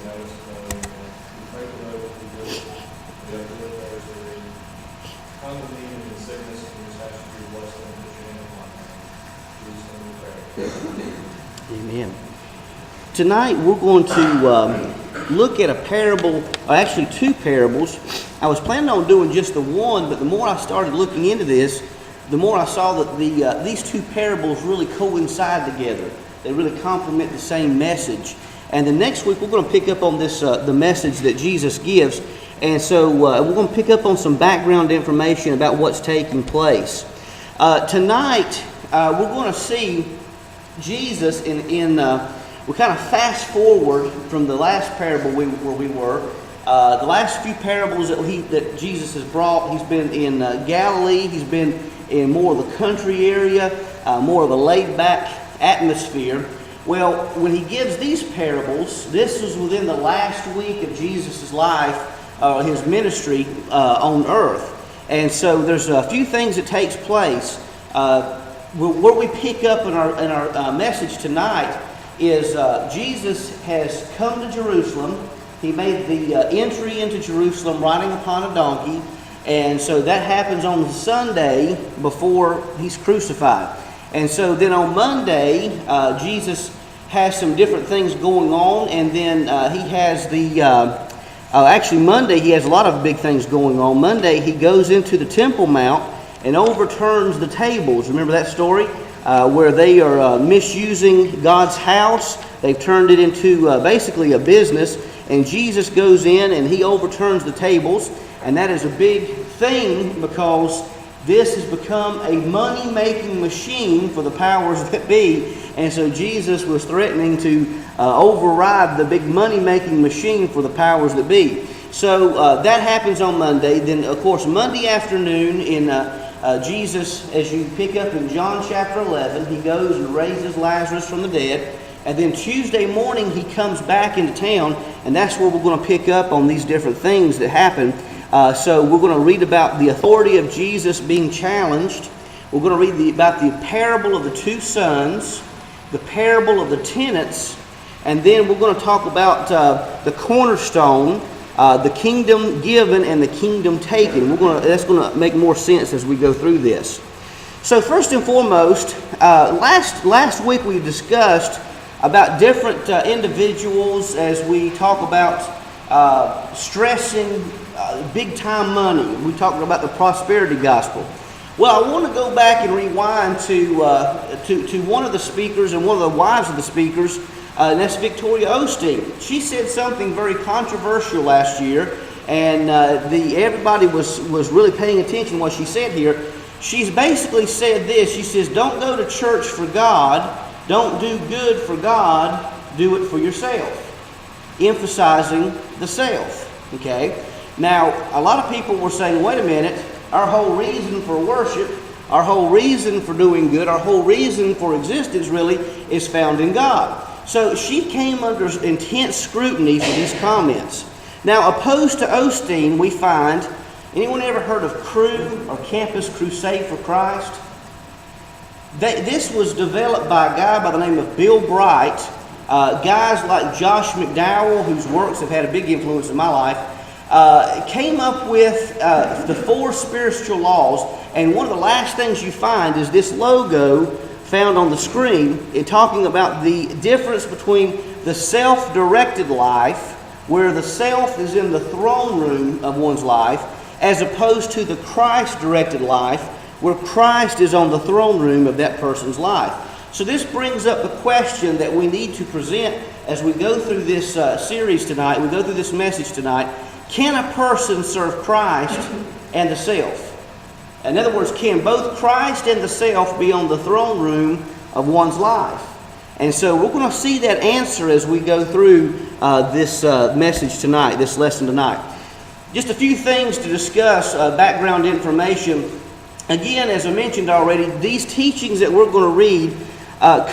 let us know. And we pray for those who visit. We have lived those who are in time of need and in sickness, and we just ask you to bless them and put your hand upon them. Please, let me pray. Amen. Tonight we're going to look at a parable, or actually two parables. I was planning on doing just the one, but the more I started looking into this, the more I saw that these two parables really coincide together. They really complement the same message. And the next week we're going to pick up on this the message that Jesus gives. And so we're going to pick up on some background information about what's taking place. Tonight we're going to see Jesus we kind of fast forward from the last parable where we were. The last few parables that Jesus has brought, he's been in Galilee, he's been in more of the country area, more of a laid-back atmosphere. Well, when he gives these parables, this was within the last week of Jesus' life, his ministry on earth. And so there's a few things that takes place. Where we pick up in our message tonight is Jesus has come to Jerusalem. He made the entry into Jerusalem riding upon a donkey. And so that happens on the Sunday before he's crucified. And so then on Monday, Jesus has some different things going on. And then he has actually Monday he has a lot of big things going on. Monday he goes into the Temple Mount and overturns the tables. Remember that story? Where they are misusing God's house. They've turned it into basically a business. And Jesus goes in and he overturns the tables. And that is a big thing because this has become a money-making machine for the powers that be. And so Jesus was threatening to override the big money-making machine for the powers that be. So that happens on Monday. Then, of course, Monday afternoon in Jesus, as you pick up in John chapter 11, he goes and raises Lazarus from the dead. And then Tuesday morning he comes back into town, and that's where we're going to pick up on these different things that happen. So we're going to read about the authority of Jesus being challenged. We're going to read about the parable of the two sons, the parable of the tenants, and then we're going to talk about the cornerstone, the kingdom given and the kingdom taken. That's going to make more sense as we go through this. So first and foremost, last week we discussed about different individuals as we talk about stressing big time money. We talked about the prosperity gospel. Well, I want to go back and rewind to one of the speakers and one of the wives of the speakers. And that's Victoria Osteen. She said something very controversial last year, and everybody was really paying attention to what she said here. She's basically said this. She says, don't go to church for God, don't do good for God, do it for yourself. Emphasizing the self. Okay? Now, a lot of people were saying, wait a minute, our whole reason for worship, our whole reason for doing good, our whole reason for existence really is found in God. So she came under intense scrutiny for these comments. Now, opposed to Osteen, we find, anyone ever heard of Cru or Campus Crusade for Christ? This was developed by a guy by the name of Bill Bright. Guys like Josh McDowell, whose works have had a big influence in my life, came up with the 4 spiritual laws. And one of the last things you find is this logo found on the screen, talking about the difference between the self-directed life, where the self is in the throne room of one's life, as opposed to the Christ-directed life, where Christ is on the throne room of that person's life. So this brings up the question that we need to present as we go through this series tonight, we go through this message tonight. Can a person serve Christ and the self? In other words, can both Christ and the self be on the throne room of one's life? And so we're going to see that answer as we go through this message tonight, this lesson tonight. Just a few things to discuss, background information. Again, as I mentioned already, these teachings that we're going to read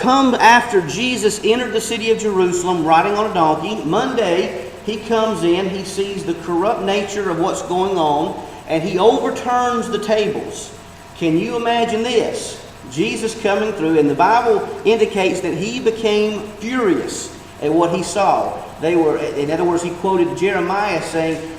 come after Jesus entered the city of Jerusalem riding on a donkey. Monday, he comes in, he sees the corrupt nature of what's going on, and he overturns the tables. Can you imagine this? Jesus coming through, and the Bible indicates that he became furious. at what he saw. They were, in other words, he quoted Jeremiah saying,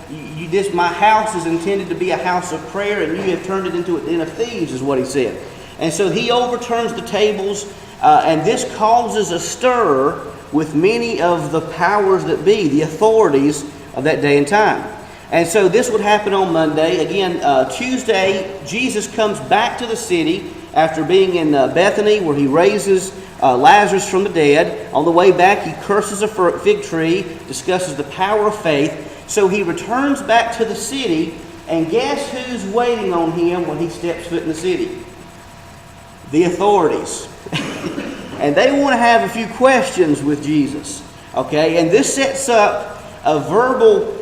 my house is intended to be a house of prayer, and you have turned it into a den of thieves, is what he said. And so he overturns the tables, and this causes a stir with many of the powers that be, the authorities of that day and time. And so this would happen on Monday. Again, Tuesday, Jesus comes back to the city after being in Bethany, where he raises Lazarus from the dead. On the way back, he curses a fig tree, discusses the power of faith. So he returns back to the city, and guess who's waiting on him when he steps foot in the city? The authorities. And they want to have a few questions with Jesus. Okay, and this sets up a verbal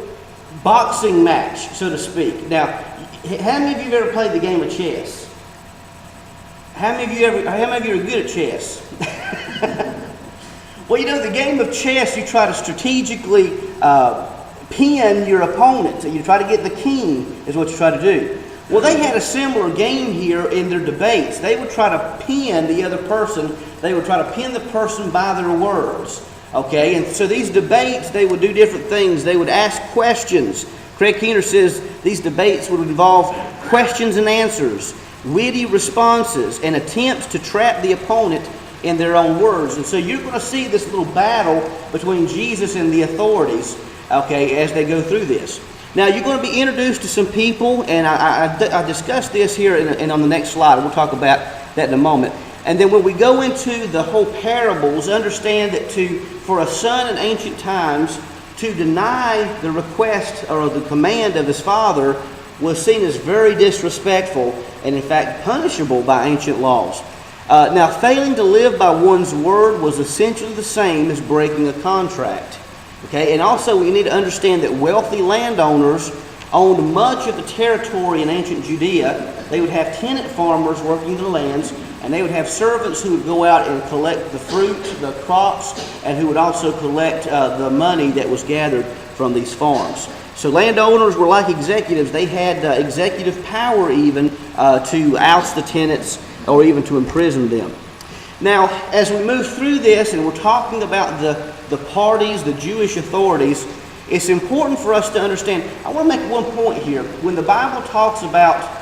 boxing match, so to speak. Now, how many of you have ever played the game of chess? How many of you are good at chess? Well, the game of chess, you try to strategically pin your opponent. So you try to get the king, is what you try to do. Well, they had a similar game here in their debates. They would try to pin the other person. They would try to pin the person by their words. Okay, and so these debates, they would do different things. They would ask questions. Craig Keener says these debates would involve questions and answers, witty responses, and attempts to trap the opponent in their own words. And so you're going to see this little battle between Jesus and the authorities, okay, as they go through this. Now, you're going to be introduced to some people, and I discussed this here and on the next slide. We'll talk about that in a moment. And then when we go into the whole parables, understand that for a son in ancient times, to deny the request or the command of his father was seen as very disrespectful and, in fact, punishable by ancient laws. Now, failing to live by one's word was essentially the same as breaking a contract. Okay, and also we need to understand that wealthy landowners owned much of the territory in ancient Judea. They would have tenant farmers working the lands, and they would have servants who would go out and collect the fruit, the crops, and who would also collect the money that was gathered from these farms. So landowners were like executives. They had executive power even to oust the tenants or even to imprison them. Now, as we move through this and we're talking about the parties, the Jewish authorities, it's important for us to understand. I want to make one point here. When the Bible talks about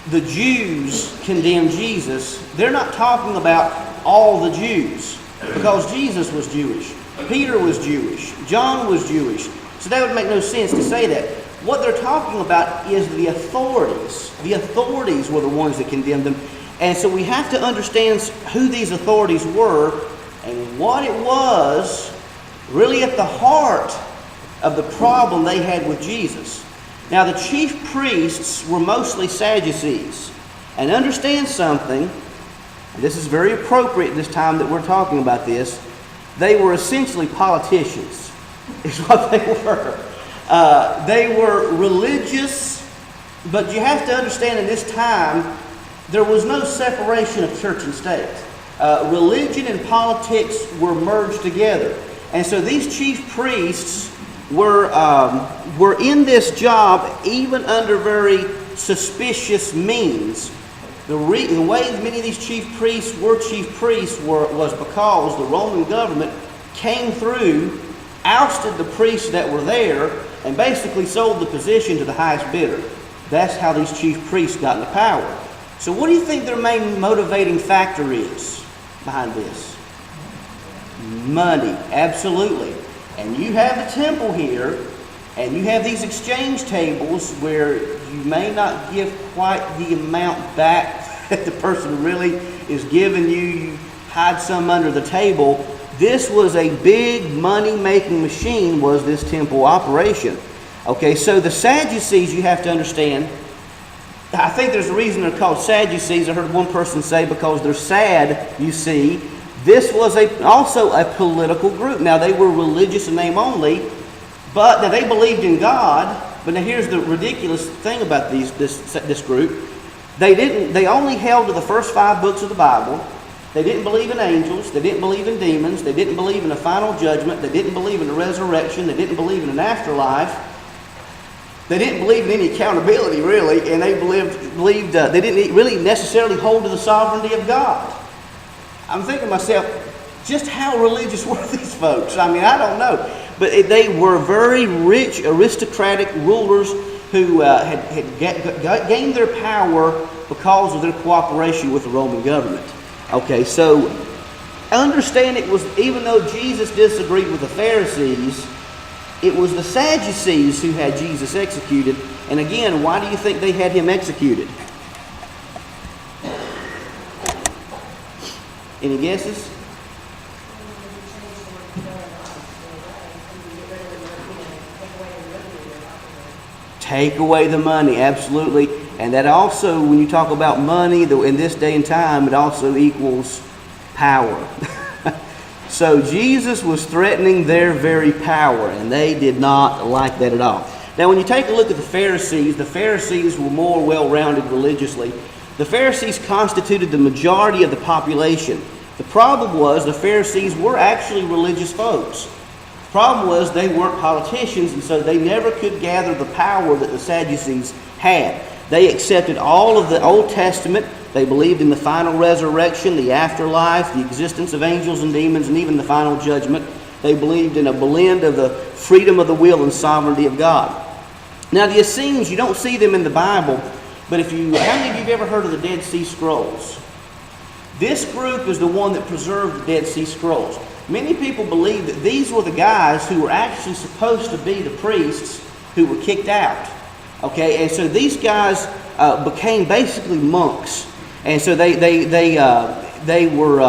the Jews condemn Jesus, they're not talking about all the Jews, because Jesus was Jewish, Peter was Jewish, John was Jewish. So that would make no sense to say that. What they're talking about is the authorities. The authorities were the ones that condemned them. And so we have to understand who these authorities were and what it was really at the heart of the problem they had with Jesus. Now, the chief priests were mostly Sadducees. And understand something, this is very appropriate this time that we're talking about this, they were essentially politicians, is what they were. They were religious, but you have to understand in this time, there was no separation of church and state. Religion and politics were merged together. And so these chief priests were in this job even under very suspicious means. The way many of these chief priests was because the Roman government came through, ousted the priests that were there, and basically sold the position to the highest bidder. That's how these chief priests got into power. So what do you think their main motivating factor is behind this? Money, absolutely. And you have the temple here, and you have these exchange tables where you may not give quite the amount back that the person really is giving you. You hide some under the table. This was a big money-making machine, was this temple operation. Okay, so the Sadducees, you have to understand, I think there's a reason they're called Sadducees. I heard one person say because they're sad, you see. This was also a political group. Now, they were religious in name only, but now they believed in God. But now here's the ridiculous thing about this group. They only held to the first 5 books of the Bible. They didn't believe in angels. They didn't believe in demons. They didn't believe in a final judgment. They didn't believe in a resurrection. They didn't believe in an afterlife. They didn't believe in any accountability, really, and they believed they didn't really necessarily hold to the sovereignty of God. I'm thinking to myself, Just how religious were these folks? I mean, I don't know. But they were very rich, aristocratic rulers who had gained their power because of their cooperation with the Roman government. Okay, so understand it was, even though Jesus disagreed with the Pharisees, it was the Sadducees who had Jesus executed. And again, why do you think they had him executed? Any guesses? Take away the money, absolutely. And that also, when you talk about money, in this day and time, it also equals power. So Jesus was threatening their very power, and they did not like that at all. Now, when you take a look at the Pharisees were more well-rounded religiously. The Pharisees constituted the majority of the population. The problem was the Pharisees were actually religious folks. The problem was they weren't politicians, and so they never could gather the power that the Sadducees had. They accepted all of the Old Testament. They believed in the final resurrection, the afterlife, the existence of angels and demons, and even the final judgment. They believed in a blend of the freedom of the will and sovereignty of God. Now, the Essenes, you don't see them in the Bible, but how many of you have ever heard of the Dead Sea Scrolls? This group is the one that preserved the Dead Sea Scrolls. Many people believe that these were the guys who were actually supposed to be the priests who were kicked out. Okay, and so these guys became basically monks. And so they were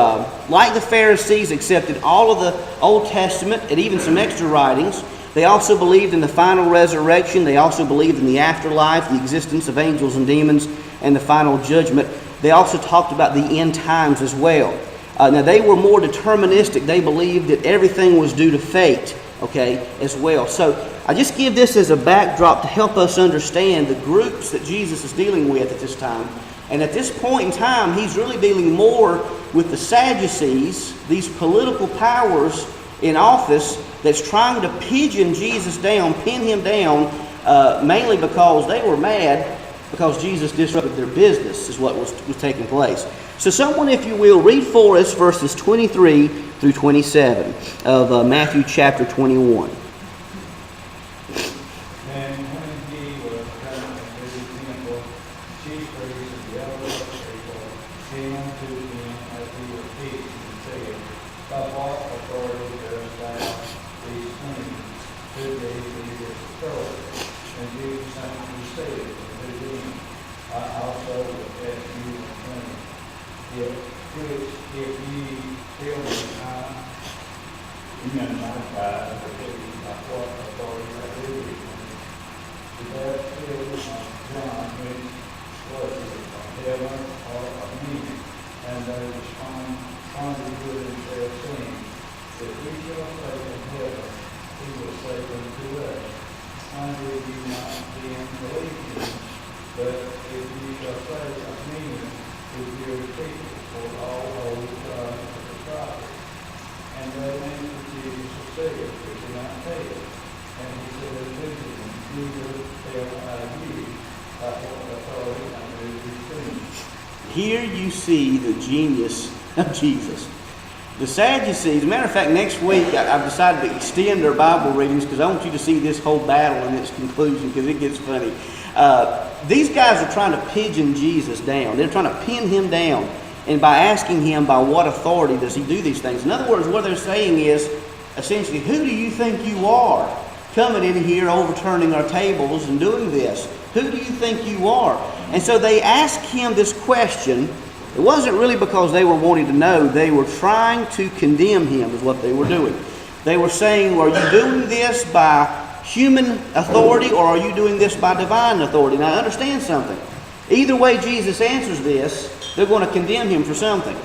like the Pharisees, accepted all of the Old Testament and even some extra writings. They also believed in the final resurrection. They also believed in the afterlife, the existence of angels and demons, and the final judgment. They also talked about the end times as well. Now, they were more deterministic. They believed that everything was due to fate, okay, as well. So I just give this as a backdrop to help us understand the groups that Jesus is dealing with at this time. And at this point in time, he's really dealing more with the Sadducees, these political powers in office that's trying to pigeon Jesus down, pin him down, mainly because they were mad because Jesus disrupted their business is what was taking place. So someone, if you will, read for us verses 23 through 27 of Matthew chapter 21. Here you see the genius of Jesus. The Sadducees, as a matter of fact, next week I've decided to extend our Bible readings because I want you to see this whole battle and its conclusion because it gets funny. These guys are trying to pigeon Jesus down. They're trying to pin him down. And by asking him by what authority does he do these things. In other words, what they're saying is, essentially, who do you think you are coming in here overturning our tables and doing this? Who do you think you are? And so they asked him this question. It wasn't really because they were wanting to know. They were trying to condemn him is what they were doing. They were saying, are you doing this by human authority or are you doing this by divine authority? Now understand something. Either way Jesus answers this, they're going to condemn him for something.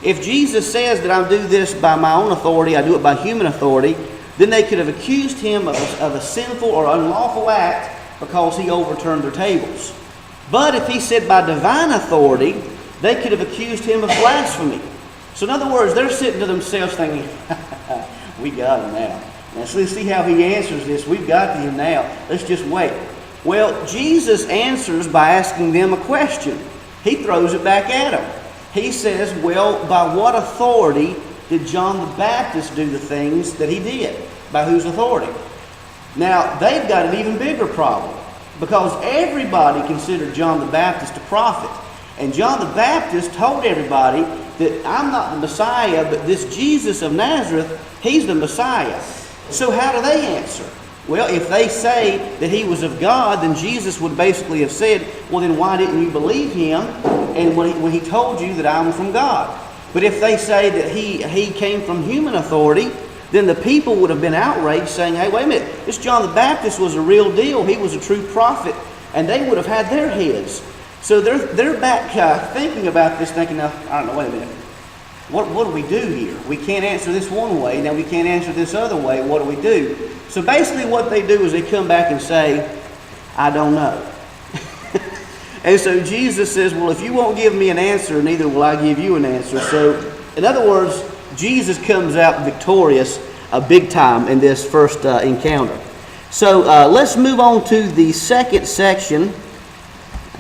If Jesus says that I do this by my own authority, I do it by human authority, then they could have accused him of a sinful or unlawful act because he overturned their tables. But if he said by divine authority, they could have accused him of blasphemy. So in other words, they're sitting to themselves thinking, we got him now. Now let's see how he answers this. We've got him now. Let's just wait. Well, Jesus answers by asking them a question. He throws it back at them. He says, well, by what authority did John the Baptist do the things that he did? By whose authority? Now, they've got an even bigger problem, because everybody considered John the Baptist a prophet. And John the Baptist told everybody that I'm not the Messiah, but this Jesus of Nazareth, he's the Messiah. So how do they answer? Well, if they say that he was of God, then Jesus would basically have said, well, then why didn't you believe him and when he told you that I'm from God? But if they say that he came from human authority, then the people would have been outraged, saying, hey, wait a minute, this John the Baptist was a real deal. He was a true prophet. And they would have had their heads. So they're back thinking about this, thinking, now, I don't know, wait a minute. What do we do here? We can't answer this one way. Now we can't answer this other way. What do we do? So basically what they do is they come back and say, I don't know. And so Jesus says, well, if you won't give me an answer, neither will I give you an answer. So in other words, Jesus comes out victorious big time in this first encounter. So let's move on to the second section.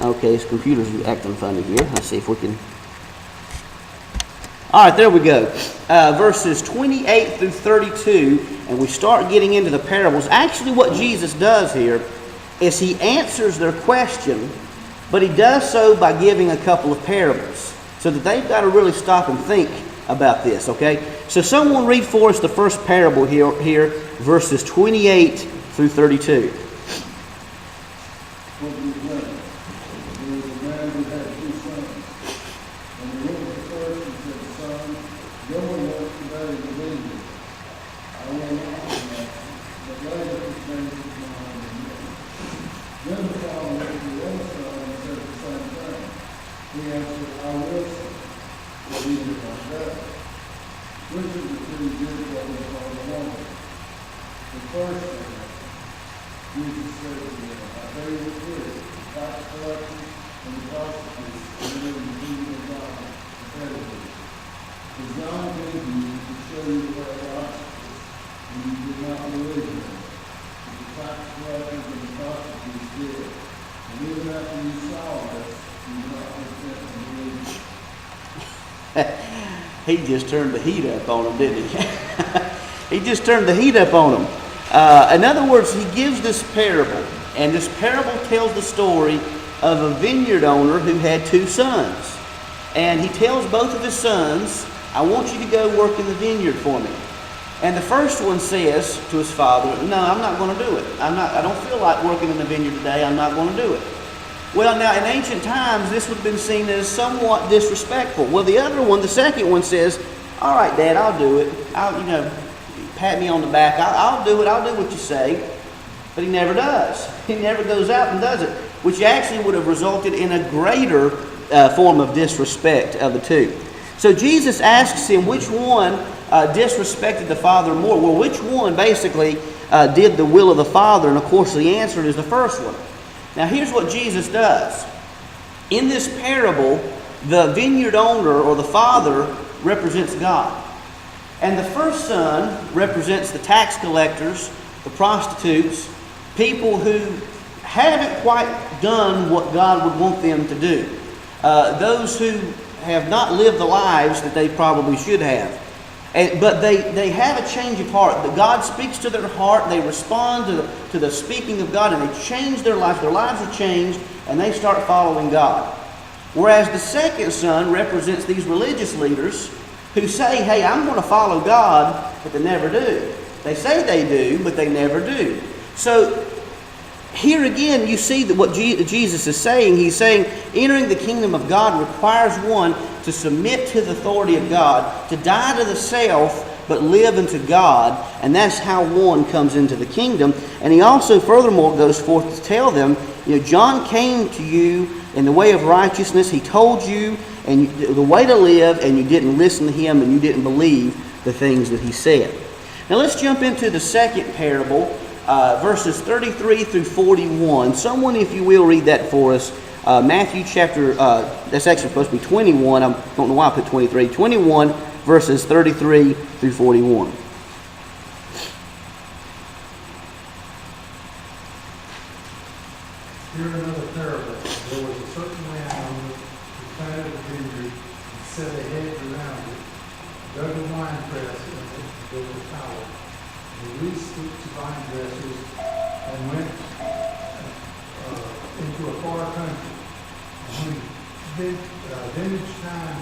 Okay, this computer's acting funny here. Let's see if we can... All right, there we go. Verses 28 through 32, and we start getting into the parables. Actually, what Jesus does here is he answers their question, but he does so by giving a couple of parables, so that they've got to really stop and think about this, okay? So someone read for us the first parable here verses 28 through 32. He just turned the heat up on them, didn't he? He just turned the heat up on them. In other words, he gives this parable, and this parable tells the story of a vineyard owner who had two sons. And he tells both of his sons, I want you to go work in the vineyard for me. And the first one says to his father, no, I'm not going to do it. I don't feel like working in the vineyard today. I'm not going to do it. Well, now, in ancient times, this would have been seen as somewhat disrespectful. Well, the other one, the second one, says, all right, Dad, I'll do it. Pat me on the back. I'll do it. I'll do what you say. But he never does. He never goes out and does it, which actually would have resulted in a greater form of disrespect of the two. So Jesus asks him which one disrespected the Father more. Well, which one basically did the will of the Father? And, of course, the answer is the first one. Now, here's what Jesus does. In this parable, the vineyard owner or the father represents God. And the first son represents the tax collectors, the prostitutes, people who haven't quite done what God would want them to do. Those who have not lived the lives that they probably should have. But they have a change of heart. God speaks to their heart. They respond to the speaking of God, and they change their lives. Their lives are changed, and they start following God. Whereas the second son represents these religious leaders who say, hey, I'm going to follow God, but they never do. They say they do, but they never do. So here again, you see that what Jesus is saying. He's saying entering the kingdom of God requires one to submit to the authority of God, to die to the self, but live unto God. And that's how one comes into the kingdom. And he also furthermore goes forth to tell them, John came to you in the way of righteousness. He told you and the way to live, and you didn't listen to him, and you didn't believe the things that he said. Now let's jump into the second parable, verses 33 through 41. Someone, if you will, read that for us. Matthew chapter, that's actually supposed to be 21. I don't know why I put 23. 21, verses 33 through 41. Hear another parable. There was a certain landowner who planted a vineyard and set a hedge around it, dug a wine they were power. They leased it to vine dressers and went into a far country. And when vintage time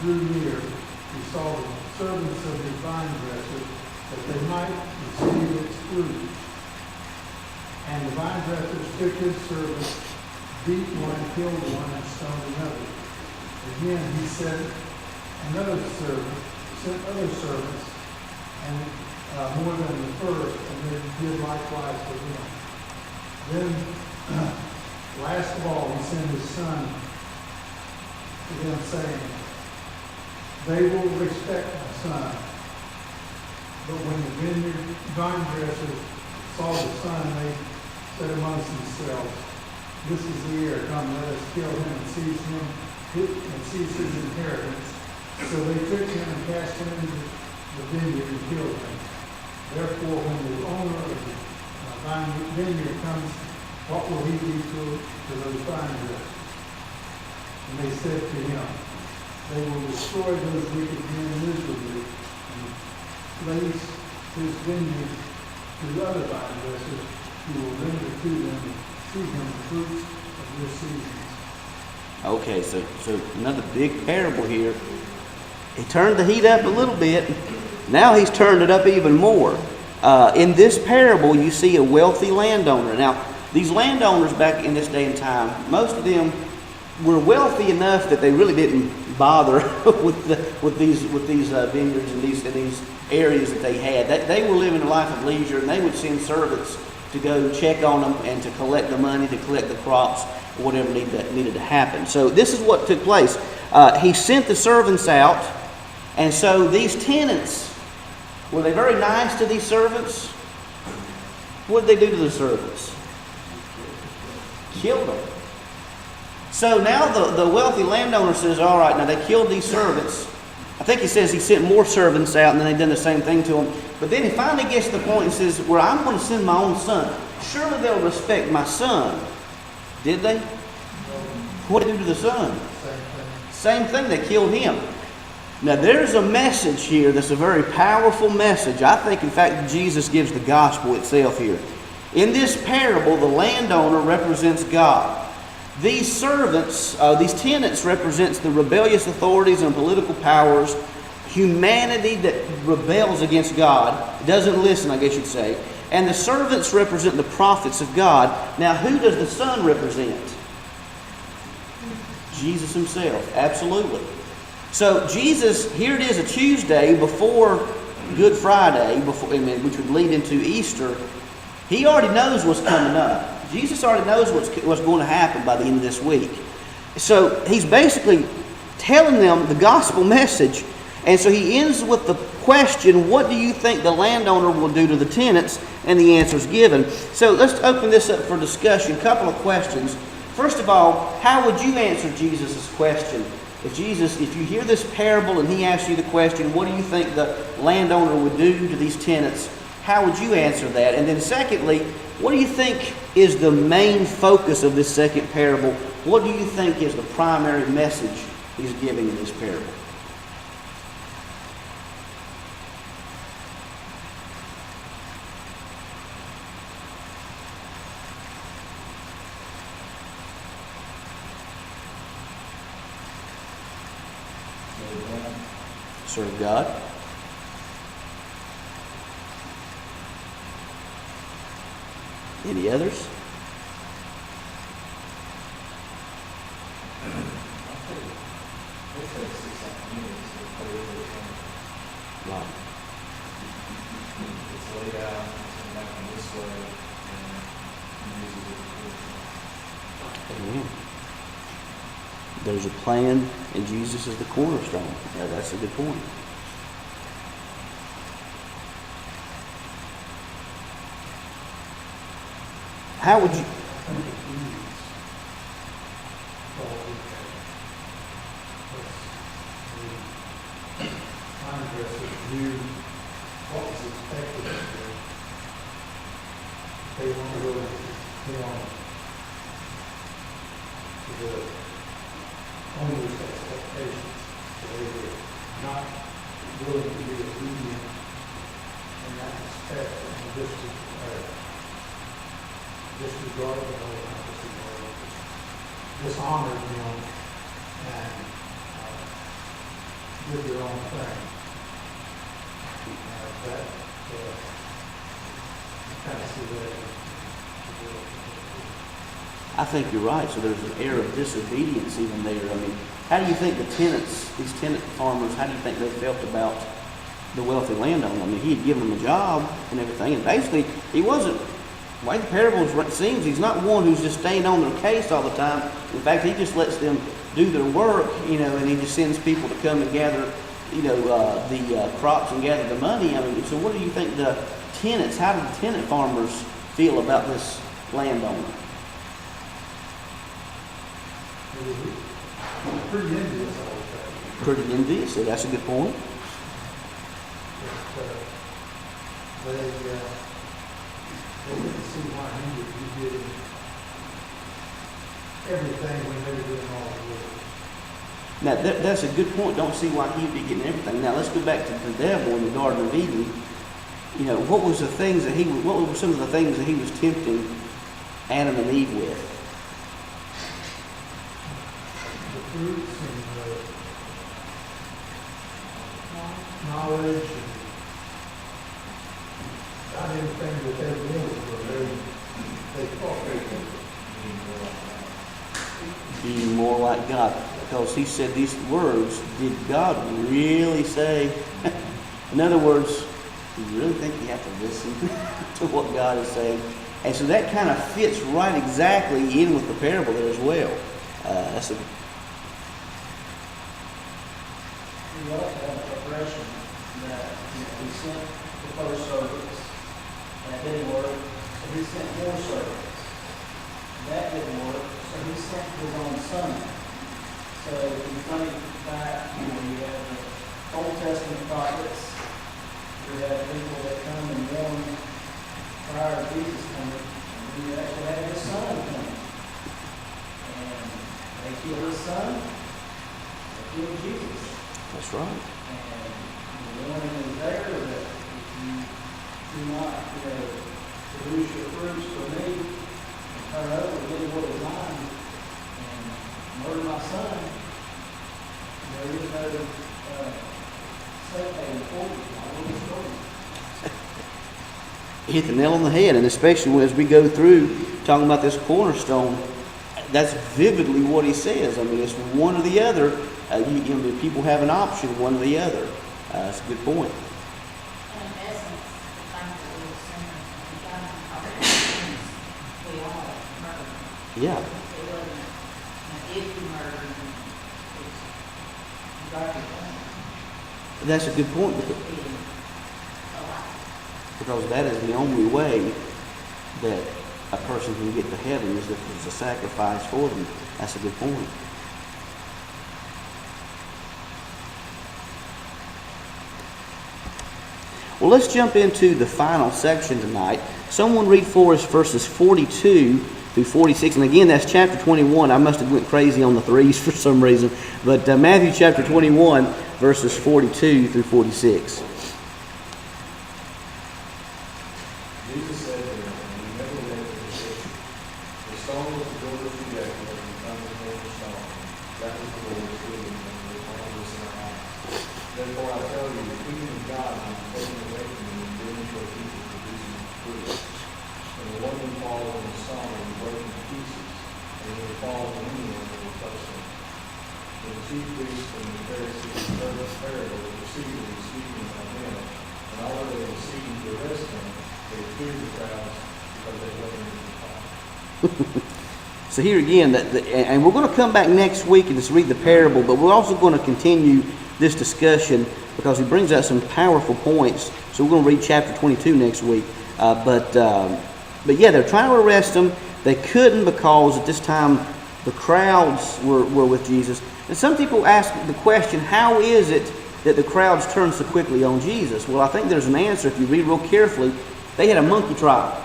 drew near, he saw the servants of his vine dresser that they might receive its fruit. And the vine dressers took his servants, beat one, killed one, and stoned another. Again, he sent other servants, and more than the first, and then did likewise for them. Then, last of all, he sent his son to them, saying, they will respect my son. But when the vine dressers saw the son, they said amongst themselves, this is the heir, come, let us kill him and seize his inheritance. So they took him and cast him into the vineyard and killed him. Therefore, when the owner of the vineyard comes, what will he do to those vine dressers? And they said to him, they will destroy those wicked men miserably and place his vineyard to other vine dressers who will render to him the fruits of their seasons. Okay, so another big parable here. He turned the heat up a little bit. Now he's turned it up even more. In this parable, you see a wealthy landowner. Now, these landowners back in this day and time, most of them were wealthy enough that they really didn't bother with these vineyards and these areas that they had. They were living a life of leisure, and they would send servants to go check on them and to collect the money, to collect the crops, or whatever needed to happen. So this is what took place. He sent the servants out, and so these tenants, were they very nice to these servants? What did they do to the servants? Killed them. So now the wealthy landowner says, all right, now they killed these servants. I think he says he sent more servants out and then they done the same thing to them. But then he finally gets to the point and says, well, I'm going to send my own son. Surely they'll respect my son. Did they? What did they do to the son? Same thing, they killed him. Now there's a message here that's a very powerful message. I think, in fact, Jesus gives the gospel itself here. In this parable, the landowner represents God. These servants, these tenants represents the rebellious authorities and political powers, humanity that rebels against God, doesn't listen, I guess you'd say. And the servants represent the prophets of God. Now, who does the Son represent? Jesus himself, absolutely. So Jesus, here it is, a Tuesday before Good Friday, which would lead into Easter. He already knows what's coming up. Jesus already knows what's going to happen by the end of this week. So he's basically telling them the gospel message. And so he ends with the question, what do you think the landowner will do to the tenants? And the answer is given. So let's open this up for discussion. A couple of questions. First of all, how would you answer Jesus' question? If you hear this parable and he asks you the question, what do you think the landowner would do to these tenants? How would you answer that? And then secondly, what do you think is the main focus of this second parable? What do you think is the primary message he's giving in this parable? Serve God. Any others? Right. It's laid out, it's in this way, and uses it. Amen. There's a plan, and Jesus is the cornerstone. Yeah, that's a good point. How would you? What was expected of them. They want to go to the owner's expectations. So they were not willing to be obedient disregarded, dishonored him and did their own thing. That kind of see that. I think you're right. So there's an air of disobedience even there. I mean, how do you think the tenants, these tenant farmers, how do you think they felt about the wealthy landowner? I mean, he had given them a job and everything, and basically he wasn't, the way the parables seems, he's not one who's just staying on their case all the time. In fact, he just lets them do their work, and he just sends people to come and gather, the crops and gather the money. I mean, so what do you think the tenants, how did the tenant farmers feel about this landowner? Pretty envious, I would say. Pretty envious, so that's a good point. They didn't see why he would be getting everything when they were doing all the work. Now, that's a good point. Don't see why he'd be getting everything. Now, let's go back to the devil in the Garden of Eden. What were some of the things that he was tempting Adam and Eve with? The fruits and the knowledge and not anything that they knew, but they thought they could. Being more like God. Because he said these words, did God really say? In other words, do you really think you have to listen to what God is saying? And so that kind of fits right exactly in with the parable there as well. We also have a progression that we sent the first servants. That didn't work, so he sent more servants. That didn't work, so he sent his own son. So if you think back, you have the Old Testament prophets, you have people that come and warn prior to Jesus coming, and you actually have his son coming. And they kill his son, they kill Jesus. That's right. And the warning is there that if you do not, produce your fruits for me, and turn over, give me what is mine, and murder my son, there is no safe haven for you. I will destroy you. Hit the nail on the head, and especially as we go through talking about this cornerstone, that's vividly what he says. I mean, it's one or the other. People have an option, one or the other. That's a good point. And in essence, the fact that we were sinners, we got to talk about sins, we all murder. Yeah. It wasn't, if you murder, it's garbage. That's a good point because that is the only way that a person can get to heaven is if there's a sacrifice for them. That's a good point. Well, let's jump into the final section tonight. Someone read for us verses 42 through 46. And again, that's chapter 21. I must have went crazy on the threes for some reason. But Matthew chapter 21, verses 42 through 46. Jesus said to them, "You never let the decision. The stone was the builders rejected, and become the cornerstone. That was the Lord's doing, and the promise in our eyes. Therefore I tell you, the kingdom of God will be taken away from you and given to a people producing fruit. And the one who falls on the stone will be broken to pieces, and it will fall on anyone who will touch them." When the chief priests and the Pharisees heard this parable, they perceived that he was speaking about them, and although they were seeking to arrest him, they feared the crowds because they wasn't in the crowd. So here again, and we're going to come back next week and just read the parable, but we're also going to continue this discussion because he brings out some powerful points. So we're going to read chapter 22 next week. But yeah, they're trying to arrest him. They couldn't because at this time the crowds were with Jesus. And some people ask the question, how is it that the crowds turn so quickly on Jesus? Well, I think there's an answer if you read real carefully. They had a monkey trial.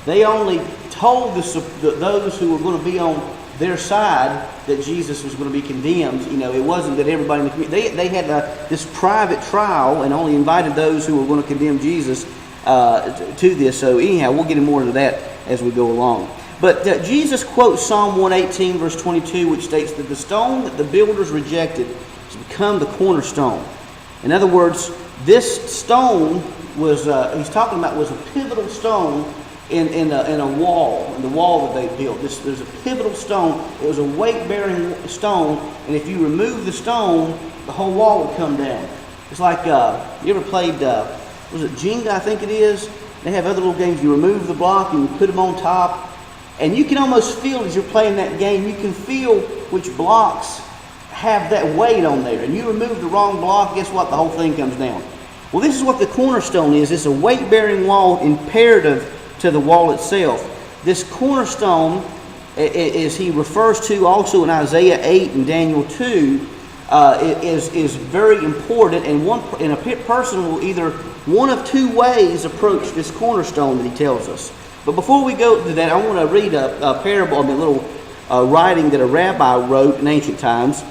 They only told those who were going to be on their side that Jesus was going to be condemned. It wasn't that everybody in the community. They had this private trial and only invited those who were going to condemn Jesus. to this. So anyhow, we'll get more into that as we go along. But Jesus quotes Psalm 118, verse 22, which states that the stone that the builders rejected has become the cornerstone. In other words, this stone was, he's talking about, was a pivotal stone in a wall, in the wall that they built. There's a pivotal stone. It was a weight-bearing stone, and if you remove the stone, the whole wall would come down. It's like, you ever played, was it Jenga, I think it is? They have other little games. You remove the block and you put them on top. And you can almost feel as you're playing that game, you can feel which blocks have that weight on there. And you remove the wrong block, guess what? The whole thing comes down. Well, this is what the cornerstone is. It's a weight-bearing wall imperative to the wall itself. This cornerstone, as he refers to also in Isaiah 8 and Daniel 2, is very important. And a person will either one of two ways approach this cornerstone that he tells us. But before we go to that, I want to read a parable, a little writing that a rabbi wrote in ancient times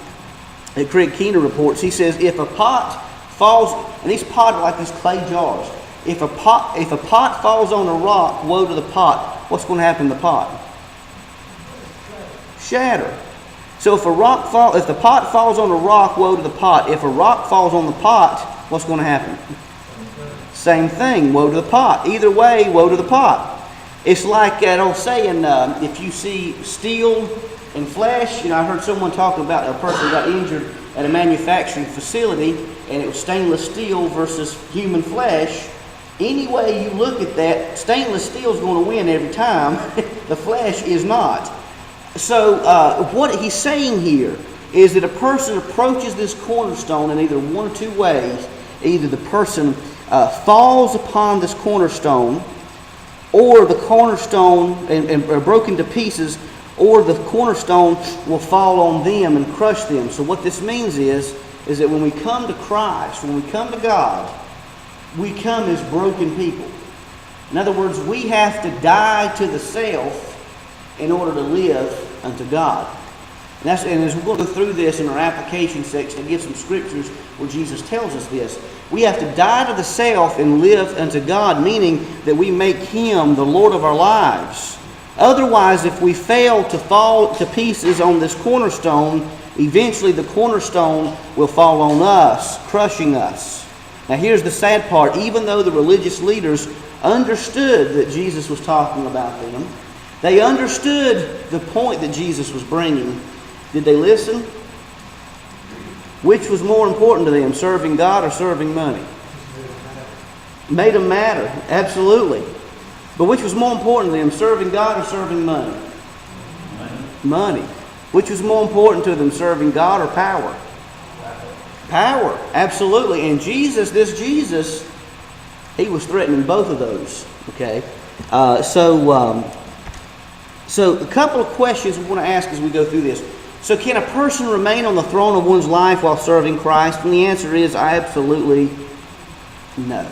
that Craig Keener reports. He says, if a pot falls, and these pots are like these clay jars. If a pot falls on a rock, woe to the pot. What's going to happen to the pot? Shatter. So if the pot falls on a rock, woe to the pot. If a rock falls on the pot, what's going to happen? Same thing, woe to the pot. Either way, woe to the pot. It's like that old saying, if you see steel and flesh, I heard someone talk about a person got injured at a manufacturing facility, and it was stainless steel versus human flesh. Any way you look at that, stainless steel is going to win every time. The flesh is not. So what he's saying here is that a person approaches this cornerstone in either one or two ways. Either the person falls upon this cornerstone, or the cornerstone and are broken to pieces, or the cornerstone will fall on them and crush them. So what this means is that when we come to Christ, when we come to God, we come as broken people. In other words, we have to die to the self in order to live unto God. And as we're going to go through this in our application section and give some scriptures where Jesus tells us this, we have to die to the self and live unto God, meaning that we make Him the Lord of our lives. Otherwise, if we fail to fall to pieces on this cornerstone, eventually the cornerstone will fall on us, crushing us. Now here's the sad part. Even though the religious leaders understood that Jesus was talking about them, they understood the point that Jesus was bringing. Did they listen? Which was more important to them, serving God or serving money? Made them matter, absolutely. But which was more important to them, serving God or serving money? Money. Which was more important to them, serving God or power? Power, absolutely. And this Jesus, he was threatening both of those. Okay, so a couple of questions we want to ask as we go through this. So can a person remain on the throne of one's life while serving Christ? And the answer is absolutely no.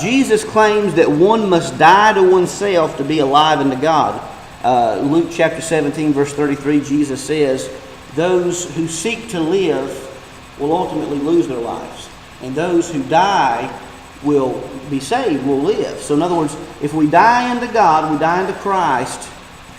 Jesus claims that one must die to oneself to be alive unto God. Luke chapter 17, verse 33, Jesus says, those who seek to live will ultimately lose their lives. And those who die will be saved, will live. So in other words, if we die unto God, we die unto Christ,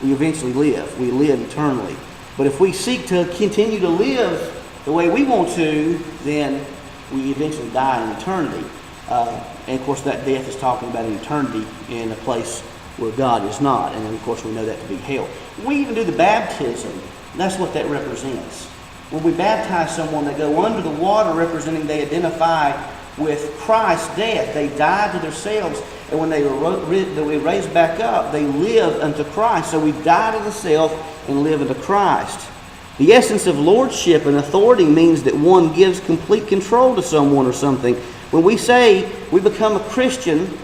we eventually live. We live eternally. But if we seek to continue to live the way we want to, then we eventually die in eternity. And of course that death is talking about an eternity in a place where God is not. And then of course we know that to be hell. We even do the baptism. That's what that represents. When we baptize someone, they go under the water representing they identify with Christ's death. They died to themselves, and when they were raised back up, they live unto Christ. So we die to the self and live unto Christ. The essence of lordship and authority means that one gives complete control to someone or something. When we say we become a Christian,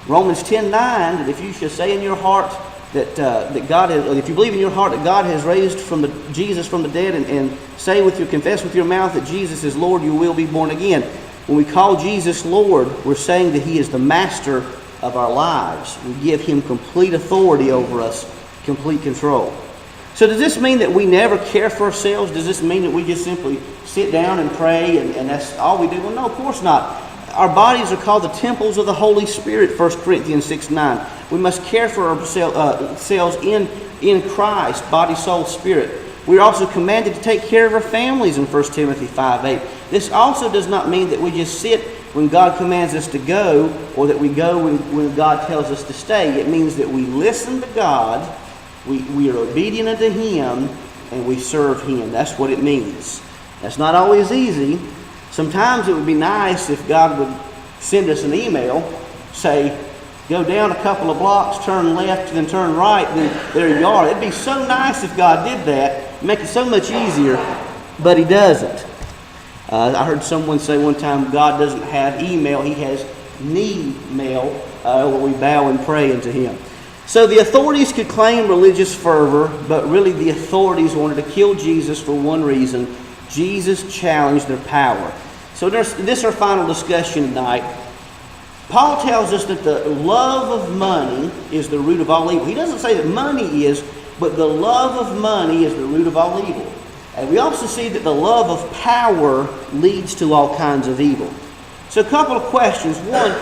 Romans 10:9, that if you shall say in your heart that God has, if you believe in your heart that God has raised Jesus from the dead, and confess with your mouth that Jesus is Lord, you will be born again. When we call Jesus Lord, we're saying that He is the master of our lives. We give Him complete authority over us, complete control. So does this mean that we never care for ourselves? Does this mean that we just simply sit down and pray and that's all we do? Well, no, of course not. Our bodies are called the temples of the Holy Spirit, 1 Corinthians 6:9. We must care for ourselves in Christ, body, soul, spirit. We're also commanded to take care of our families in 1 Timothy 5:8. This also does not mean that we just sit when God commands us to go, or that we go when God tells us to stay. It means that we listen to God, we are obedient unto Him, and we serve Him. That's what it means. That's not always easy. Sometimes it would be nice if God would send us an email, say, go down a couple of blocks, turn left, then turn right, then there you are. It'd be so nice if God did that, make it so much easier, but He doesn't. I heard someone say one time, God doesn't have email, He has knee-mail, where we bow and pray unto Him. So the authorities could claim religious fervor, but really the authorities wanted to kill Jesus for one reason. Jesus challenged their power. So this is our final discussion tonight. Paul tells us that the love of money is the root of all evil. He doesn't say that money is, but the love of money is the root of all evil. And we also see that the love of power leads to all kinds of evil. So a couple of questions. One,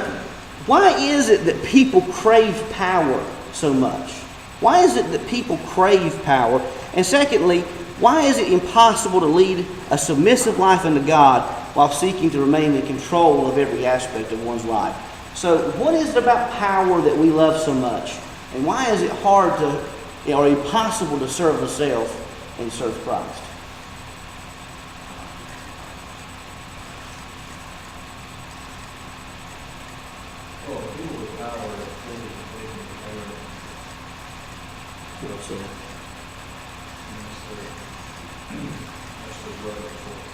why is it that people crave power so much? Why is it that people crave power? And secondly, why is it impossible to lead a submissive life unto God while seeking to remain in control of every aspect of one's life? So what is it about power that we love so much? And why is it hard to, or impossible to serve ourselves and serve Christ? Well, people with power are fully taken care of. Well said. That's the drug of choice.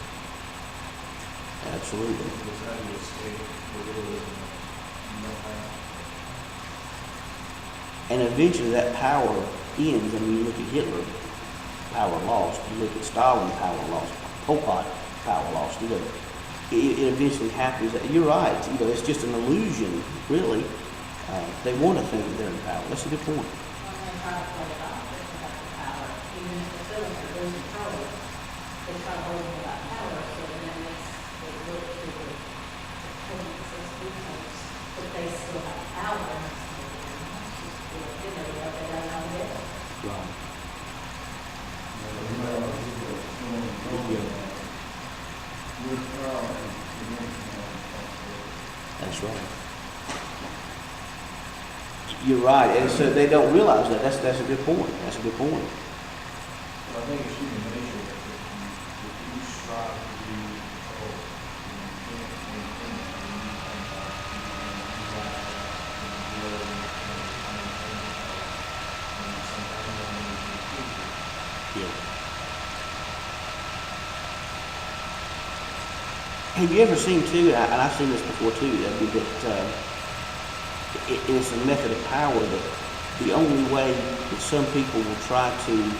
Absolutely. Because how do you escape liberalism and no power? And eventually that power ends. I mean, you look at Hitler, power lost. You look at Stalin, power lost. Pol Pot, power lost. You know, it eventually happens. You're right. You know, it's just an illusion, really. They want to think that they're in power. That's a good point. When they try to play it off, they have the power, even if the citizens are losing control, they try to hold them without power, so then it makes it look to the police as victims, but they still have power. You know, they don't know it. Right. That's right. You're right, and so they don't realize that. That's a good point. That's a good point. Well, I think it's human nature that if you strive to be told, you can't maintain it, and you come back and you grow and maintain yourself. And sometimes that means you keep it. Yeah. Have you ever seen too, and I've seen this before too, that it's a method of power that the only way that some people will try to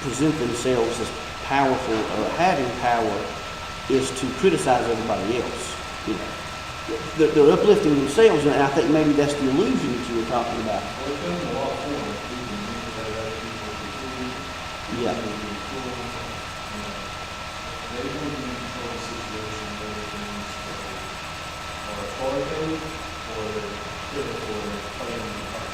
present themselves as powerful or having power is to criticize everybody else. You know, they're uplifting themselves, and I think maybe that's the illusion that you were talking about. Well, it comes in a lot of forms. People manipulate other people to fool. Yeah. People be cruel. They want to control the situation whether it means they are authoritative or they're critical or they're playing the part.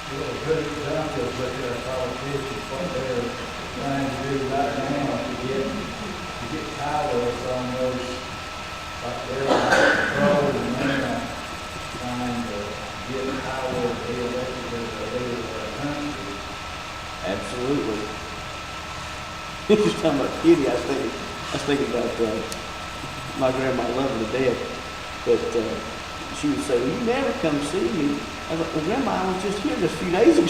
Well, a good example is look at politicians, what they're trying to do right now to get power from those, like they're control and they're trying to get power to be elected as a leader of our country. Absolutely. You're talking about Kitty. I was thinking about my grandma. I love her to death, but she would say, "Well, you never come see me." I was like, "Well, Grandma, I was just here just a few days ago."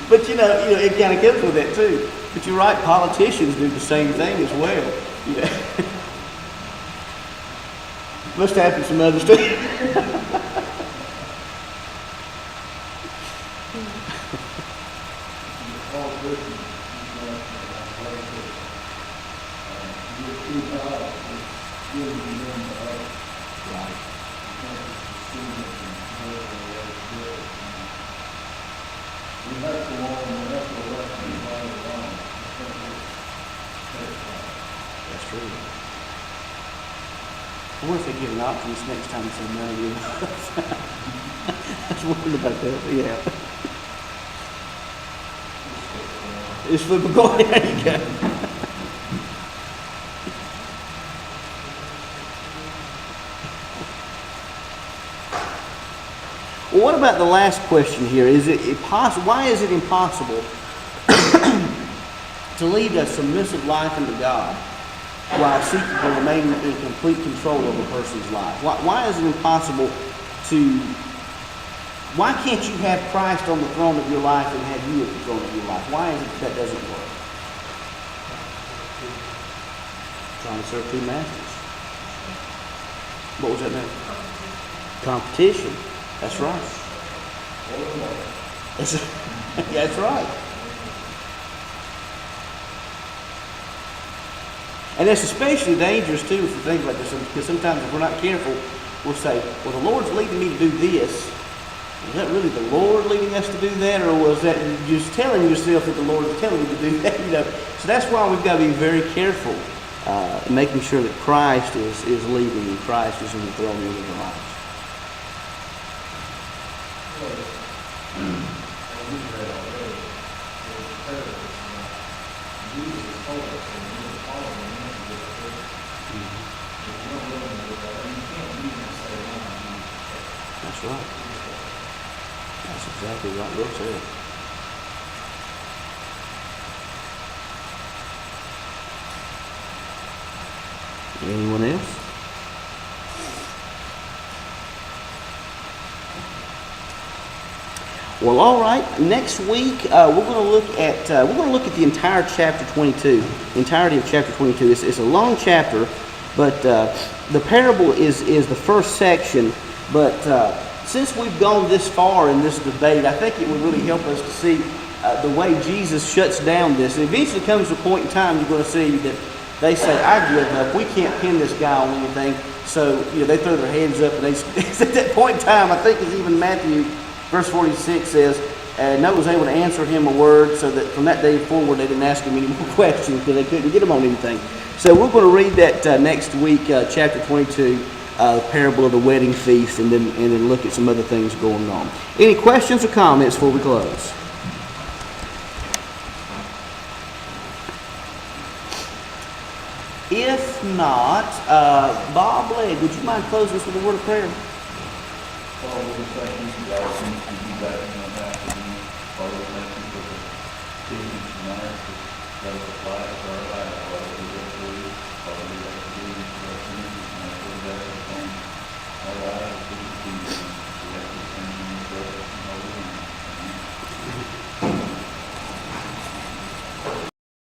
But you know, it kind of comes with that too. But you're right. Politicians do the same thing as well. You know, must happen some other stuff. All Christians, you're too high, it's good to be doing the other. Right. We have to learn, we have to learn, That's true. I wonder if they give an option this next time and say none of you. I was wondering about that, yeah. It's for go ahead, there you go. Well, what about the last question here? Is it possible? Why is it impossible to lead a submissive life unto God while seeking to remain in complete control of a person's life? Why is it impossible to? Why can't you have Christ on the throne of your life and have you at the throne of your life? Why is it that doesn't work? Trying to serve two masters. What was that name? Competition. That's right. That's right. And that's especially dangerous too if you think about this, because sometimes if we're not careful, we'll say, well, the Lord's leading me to do this. Was that really the Lord leading us to do that, or was that you just telling yourself that the Lord is telling you to do that? So that's why we've got to be very careful, making sure that Christ is leading and Christ is in the throne of our lives. That's right. That's exactly right. Well said. Anyone else? Well, all right. Next week we're going to look at the entire chapter 22, the entirety of chapter 22. It's a long chapter, but the parable is the first section. But since we've gone this far in this debate, I think it would really help us to see the way Jesus shuts down this. And eventually comes to a point in time you're going to see that they say, "I give up. We can't pin this guy on anything." So they throw their hands up, and at that point in time, I think it's even Matthew. Verse 46 says, no one was able to answer him a word, so that from that day forward they didn't ask him any more questions because they couldn't get him on anything. So we're going to read that next week, chapter 22, the parable of the wedding feast, and then look at some other things going on. Any questions or comments before we close? If not, Bob Legg, would you mind closing us with a word of prayer? Father, we just thank you for the opportunity to be back in the afternoon. Father, we thank you for the teaching tonight that does apply